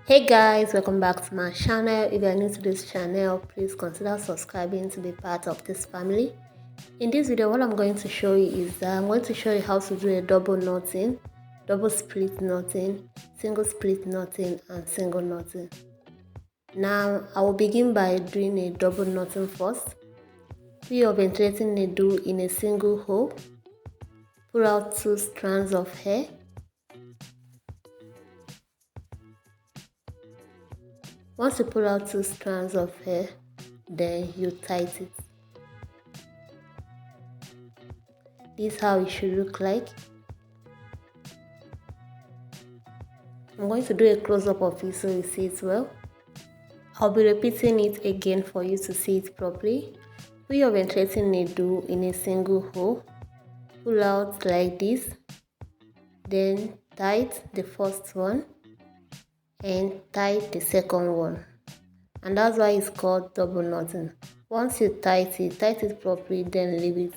Hey guys, welcome back to my channel. If you are new to this channel, please consider subscribing to be part of this family. In this video, what I'm going to show you is that I'm going to show you how to do a double knotting, double split knotting, single split knotting, and single knotting. Now, I will begin by doing a double knotting first. Put your ventilating needle in a single hole. Pull out 2 strands of hair. Once you pull out 2 strands of hair, then you tighten it. This is how it should look like. I'm going to do a close-up of it so you see it well. I'll be repeating it again for you to see it properly. Put your ventilating needle in a single hole. Pull out like this. Then tight the first one and tight the second one. And that's why it's called double knotting. Once you tight it properly, then leave it.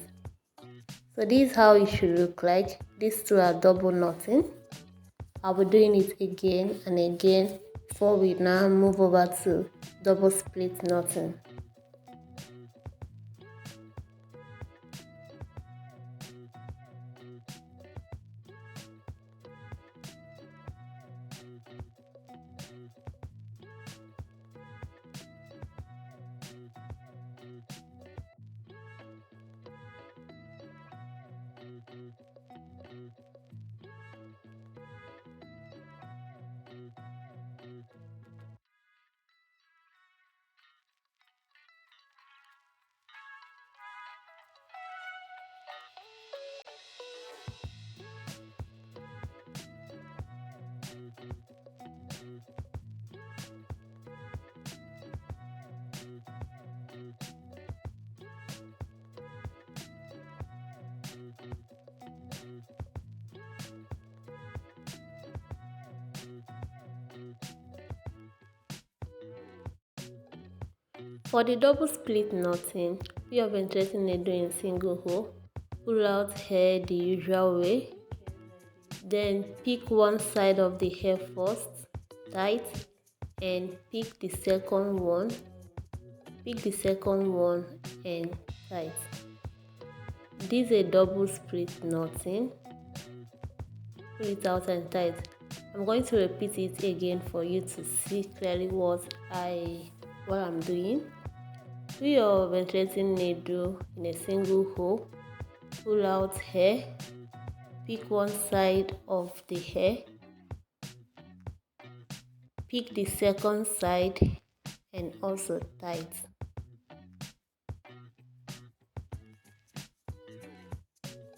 So this is how it should look like. These two are double knotting. I'll be doing it again and again before we now move over to double split knotting. For the double split knotting, put your ventilating needle in single hole, pull out hair the usual way, then pick one side of the hair first, tight, and pick the second one and tight. This is a double split knotting. Pull it out and tight. I'm going to repeat it again for you to see clearly what I'm doing. Put your ventilating needle in a single hole, pull out hair, pick one side of the hair, pick the second side and also tight.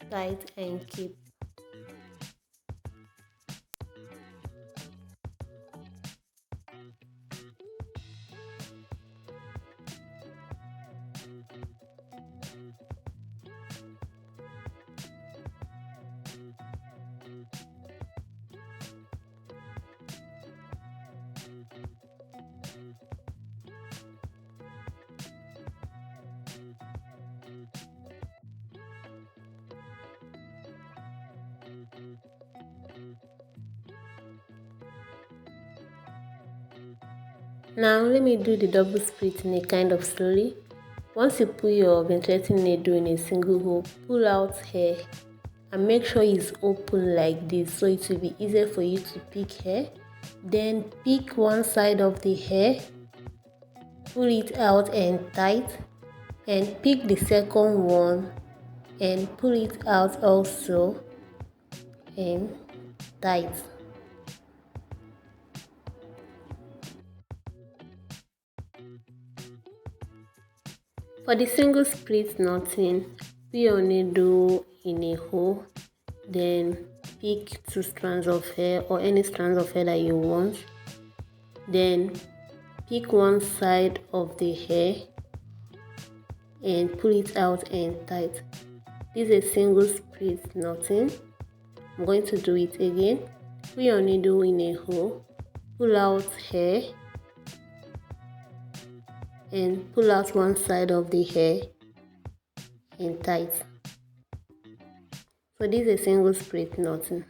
Tight and keep. Now let me do the double split in a kind of slowly. Once you put your ventilating needle in a single hole, pull out hair and make sure it's open like this so it will be easier for you to pick hair. Then pick one side of the hair, pull it out and tight, and pick the second one and pull it out also and tight. For the single split knotting, put your needle in a hole, then pick 2 strands of hair or any strands of hair that you want. Then pick one side of the hair and pull it out and tight. This is a single split knotting. I'm going to do it again. Put your needle in a hole, pull out hair and pull out one side of the hair and tight. So this is a single split knotting.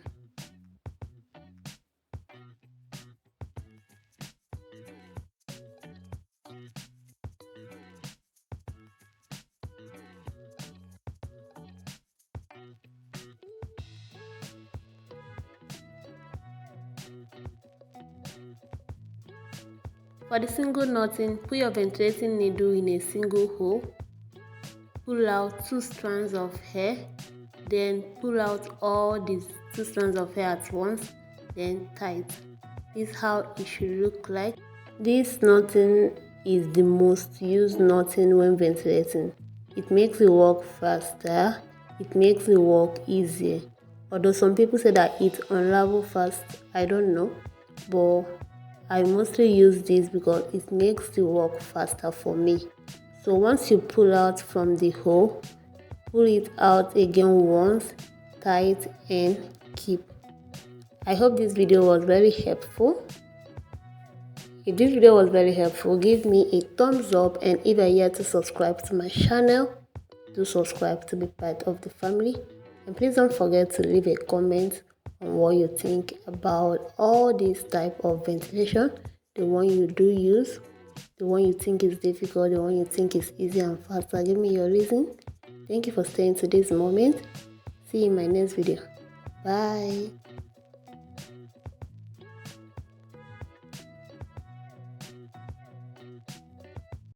For the single knotting, put your ventilating needle in a single hole, pull out 2 strands of hair, then pull out all these 2 strands of hair at once, then tie it. This is how it should look like. This knotting is the most used knotting when ventilating. It makes the work faster, it makes the work easier. Although some people say that it unravels fast, I don't know, but I mostly use this because it makes the work faster for me. So once you pull out from the hole, pull it out again once, tie it and keep. I hope this video was very helpful. If this video was very helpful, give me a thumbs up, and if you are yet to subscribe to my channel, do subscribe to be part of the family. And please don't forget to leave a comment on what you think about all these type of ventilation, the one you do use, the one you think is difficult, the one you think is easy and faster. Give me your reason. Thank you for staying to this moment. See you in my next video. Bye.